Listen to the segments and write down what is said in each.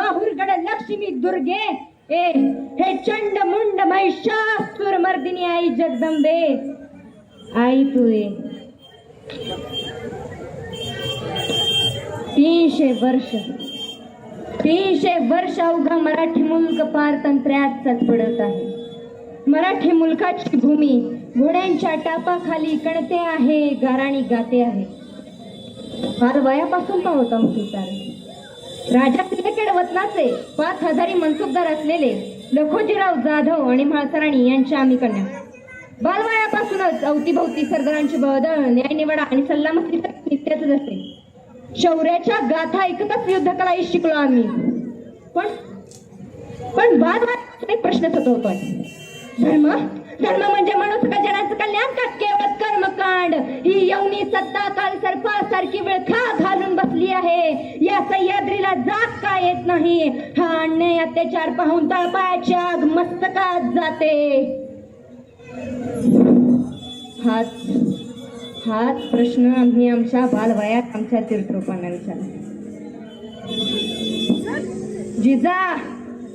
माहुरगड लक्ष्मी दुर्गे ए हे चंड मुंड महिषासुर मर्दिनी आई जगदंबे आई तू ये 300 वर्ष अवघा मराठी मुलक पारतंत्र्यात चलपडत आहे. मराठी मुलकाची भूमी घोड्यांच्या टापाखाली कणते आहे, गाराणी गाते आहे. फार वयापासून का होता राजा सिंदखेड वतनाचे 5000 मनसुबदार असलेले लखोजीराव जाधव आणि म्हाळसराणी यांच्या आम्ही कन्या. बालवयापासूनच अवतीभवती सरदारांची बळदळ, न्यायनिवाडा आणि सल्लामसली नित्याच असते. शौर्याच्या गाथा ऐकतच युद्धकलाही शिकलो आम्ही. पण बालवयात एक प्रश्न सतवतोय. धर्म म्हणजे मनुष्य जनाचं कल्याण का केवळ कर्मकांड? ही यवनी सत्ता काल सर्पासारखी विळखा घालून बसली आहे. या सह्याद्रीला जाग का येत नाही? हा अन्याय अत्याचार पाहून तळपायाची आग मस्तकात जाते. हाच प्रश्न आम्ही आमच्या बालवयात आमच्या तीर्थरूपांना विचारला. जिजा,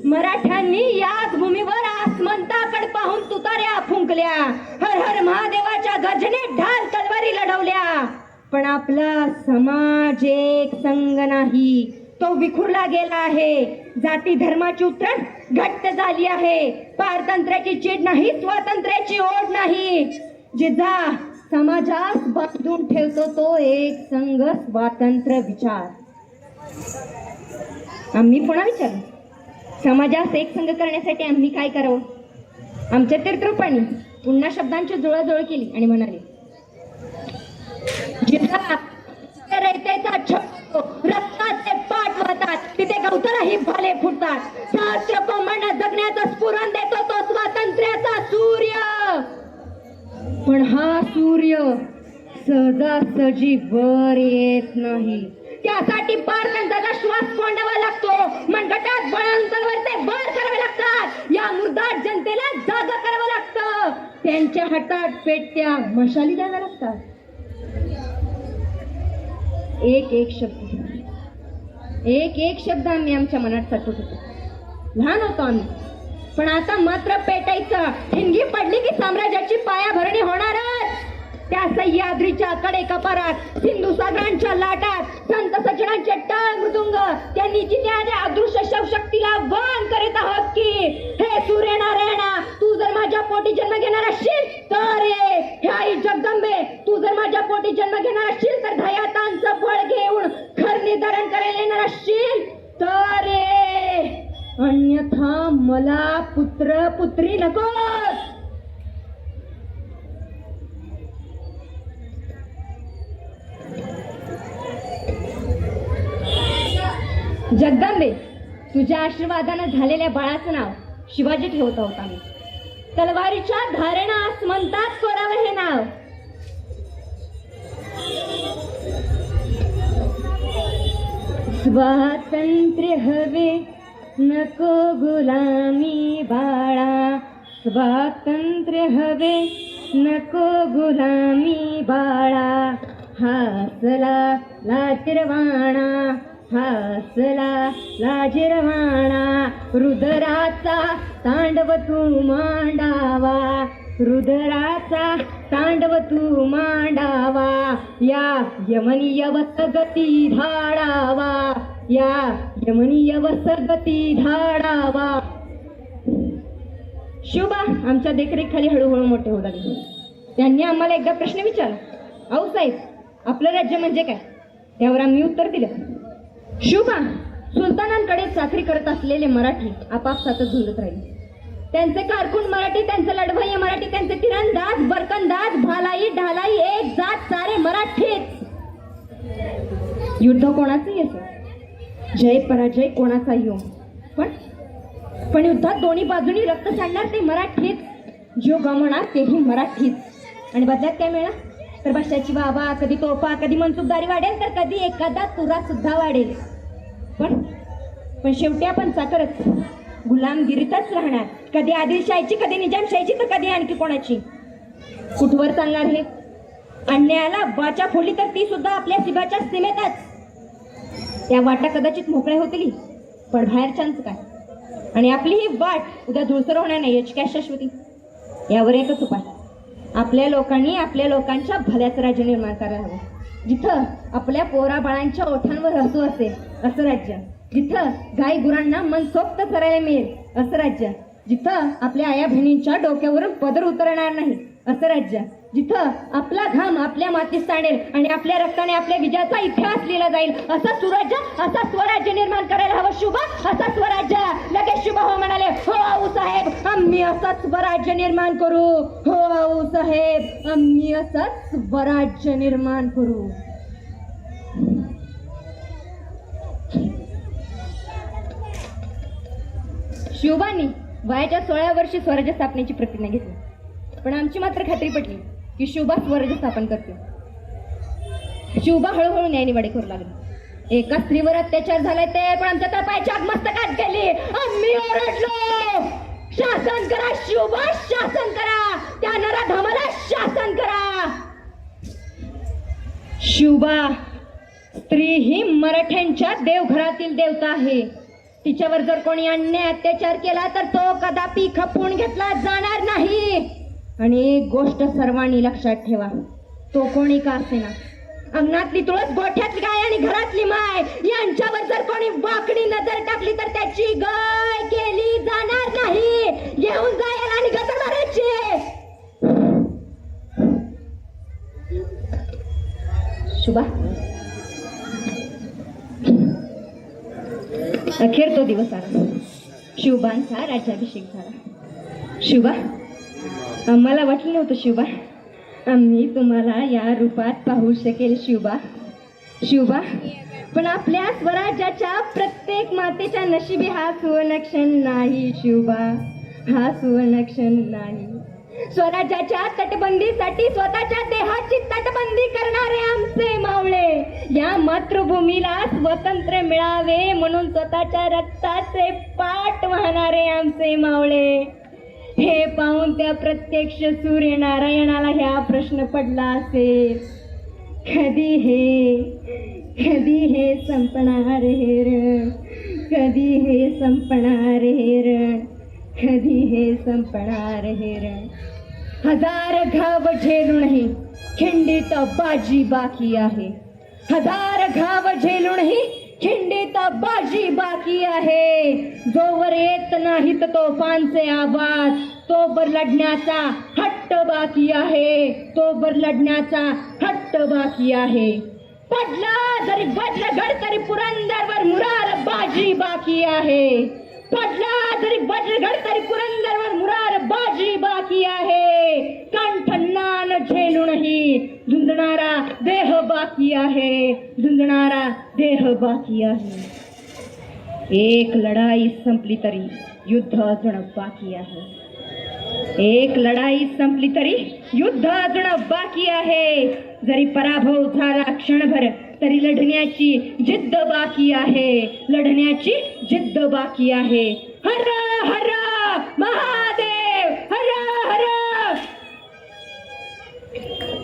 मराठ्यांनी याच भूमीवर आसमंताकडे पाहून तुतार्या फुंकल्या, हर हर महादेवाच्या गर्जनेत ढाल तलवारी लढवल्या. पण आपला समाज एक संघ नाही, तो विखुरला गेला आहे. जाती धर्माची उतरण घट्ट झाली आहे. पारतंत्र्याची चीड नाही, स्वातंत्र्याची ओढ नाही. जिजा, समाजास बांधून ठेवतो तो एक संघ स्वातंत्र्य विचार. आम्ही पुन्हा विचारलं, समाजास एक संघ करण्यासाठी आम्ही काय करावं? आमच्या तीर्थरूपांनी पुन्हा शब्दांची जुळाजुळ केली आणि म्हणाले, रक्ताचे पाठ वाहतात, तिथे गवतालाही भाले फुटतात. सहस्र कोंबांना जगण्याचं स्फुरण देतो तो स्वातंत्र्याचा सूर्य. पण हा सूर्य सहजासहजी वर येत नाही. त्यासाठी पारतंत्र्याचा श्वास कोंडावा लागतो. मनगटात बळांतरवरचे बळ करावे लागतात. या मुर्दार जनतेला जागा करावं लागतं. त्यांच्या हातात पेटत्या मशाली द्याव्या लागतात. एक शब्द आम्ही आमच्या मनात साठवत होतो. लहान होतो आम्ही, पण आता मात्र पेटायचं. ठिणगी पडली की साम्राज्याची पायाभरणी होणारच. त्या सह्याद्रीच्या कडेकपारात, सिंधू सागरांच्या लाटात संत सज्जनांचे टाळ मृदुंग त्यांनी जिल्ह्याच्या अदृश्य शक्तीला वहन करीत आहोत की हे सूर्यनारायणा, तू जर माझ्या पोटी जन्म घेणार असशील तर ये. हे आई जगदंबे, तू जर माझ्या पोटी जन्म घेणार असशील तर धयातांचं फळ घेऊन खरणी धारण करायला येणार असशील तर ये. अन्यथा मला पुत्र पुत्री नकोस. जगदंबे, तुझ्या आशीर्वादानं झालेल्या बाळाचं नाव शिवाजी ठेवत आहोत आम्ही. तलवारीच्या धारेनं आसमंतात कोरावं हे नाव. स्वातंत्र्य हवे नको गुलामी बाळा, स्वातंत्र्य हवे नको गुलामी बाळा. हासला लाजिरवाणा, हासला लाजिरवाणा, रुद्राचा तांडव तू मांडावा, रुद्राचा तांडव तू मांडावा. या यमनीय वसगती धाडावा, या यमनीय वसगती धाडावा. शिवबा आमच्या देखरेखीखाली हळूहळू मोठे होऊ लागले. त्यांनी आम्हाला एकदा प्रश्न विचारला, अहो साहेब, आपलं राज्य म्हणजे काय? त्यावर आम्ही उत्तर दिलं, शिवबा, सुलतानांकडे चाकरी करत असलेले मराठी आपापसातच झुंजत राहिले. त्यांचे कारकून मराठी, त्यांचं लढवय्ये मराठी, त्यांचे तिरंदाज, बरकंदाज, भालाई ढालाई एक जात सारे मराठीच. युद्ध कोणाचंही असो, जय पराजय कोणाचाही हो, पण युद्धात दोन्ही बाजूनी रक्त सांडणार ते मराठीच, जीव गमावणार तेही मराठीच. आणि बदल्यात काय मिळणार? तर भाषाची बाबा, कधी तोफा, कधी मनसुबदारी वाढेल, तर कधी एखादा तुरा सुद्धा वाढेल. पण शेवटी आपण चाकरच, गुलामगिरीतच राहणार. कधी आदिलशाहीची, कधी निजामशाहीची, तर कधी आणखी कोणाची. कुठवर चालणार हे? अन्यायाला बाचा फोडली तर ती सुद्धा आपल्या शिबाच्या सीमेतच. त्या वाटा कदाचित मोकळ्या होतील, पण बाहेरच्यांचं काय? आणि आपली ही वाट उद्या धुळसर होणार नाही याची काय शाश्वती? यावर एकच उपाय, आपल्या लोकांनी आपल्या लोकांच्या भल्याचं राज्य निर्माण करायला हवं. जिथं आपल्या पोरा बाळांच्या ओठांवर हसू असेल असं राज्य, जिथं गाई गुरांना मनसोक्त चरायला मिळेल असं राज्य, जिथं आपल्या आया बहिणींच्या डोक्यावरून पदर उतरणार नाही असं राज्य, जिथं आपला घाम आपल्या मातीत सांडेल आणि आपल्या रक्ताने आपल्या विजयाचा इतिहास लिहिला जाईल असं सुराज्य, असं स्वराज्य निर्माण करायला हवं. शुभ असं स्वराज्य. लगेच शुभ हो म्हणाले. हो आऊ साहेब, आम्ही असंच स्वराज्य निर्माण करू. हो आऊ साहेब, आम्ही असंच स्वराज्य निर्माण करू. शिवबांनी वयाच्या 16व्या वर्षी स्वराज्य स्थापनेची प्रतिज्ञा घेतली, पण आमची मात्र खात्री पटली की शिवबा स्वराज्य स्थापन करते. शिवबा हळूहळू न्यायनिवाडे करू लागले. एका स्त्रीवर अत्याचार झालाय ते पण आमच्या तळपायाच्या मस्तकात गेली. आम्ही ओरडलो, शासन करा शिवबा, शासन करा, त्या नराधमाला शासन करा. शिवबा स्त्री ही मराठ्यांच्या देवघरातील देवता आहे. तिच्यावर जर कोणी अन्याय अत्याचार केला तर तो कदापि खपवून घेतला जाणार नाही. आणि एक गोष्ट सर्वांनी लक्षात ठेवा, तो कोणी का असेना, अंगणातली तुळस, गोठ्यातली गाय आणि घरातली माय यांच्यावर जर कोणी वाकडी नजर टाकली तर त्याची गाय केली जाणार नाही. घेऊन जायला आणि गटर मारायचे. शुभा, अखेर तो दिवस आला. शिवबांचा राज्याभिषेक झाला. शिवबा, आम्हाला वाटलं नव्हतं शिवबा आम्ही तुम्हाला या रूपात पाहू शकेल. शिवबा, शिवबा, पण आपल्या स्वराज्याच्या प्रत्येक मातेच्या नशिबी हा सुवर्णक्षण नाही. शिवबा, हा सुवर्णक्षण नाही. स्वराज्याच्या तटबंदीसाठी स्वतःच्या देहाची तटबंदी करणारे आमचे मावळे, या मातृभूमीला स्वतंत्र मिळावे म्हणून स्वतःच्या रक्ताचे पाट वाहणारे आमचे मावळे, हे पाहून त्या प्रत्यक्ष सूर्यनारायणाला ह्या प्रश्न पडला असेल, कधी हे संपणार हे रण, कधी हे संपणार हे रण, कधी हे संपणार हे रण. हजार घाव झेलूनही खिंडीत बाजी बाकी आहे. हजार घाव झेलूनही खिंडीत बाजी बाकी आहे. जोवर येत नाहीत तोफांचे आवाज, तोवर लढण्याचा हट्ट बाकी आहे. तोवर लढण्याचा हट्ट बाकी आहे. पडला जरी वज्रगड तरी पुरंदरवर मुरार बाजी बाकी आहे. पडला जरी वज्रगड तरी पुरंदरवर मुरार बाजी बाकी आहे. कंठन्नान झेलूनही झुंजणारा देह बाकी आहे. झुंजणारा देह बाकी आहे. एक लढाई संपली तरी युद्ध अजून बाकी आहे. एक लढाई संपली तरी युद्ध अजून बाकी आहे. जरी पराभव झाला क्षणभर तरी लढण्याची जिद्द बाकी आहे. लढण्याची जिद्द बाकी आहे. हर हर महादेव.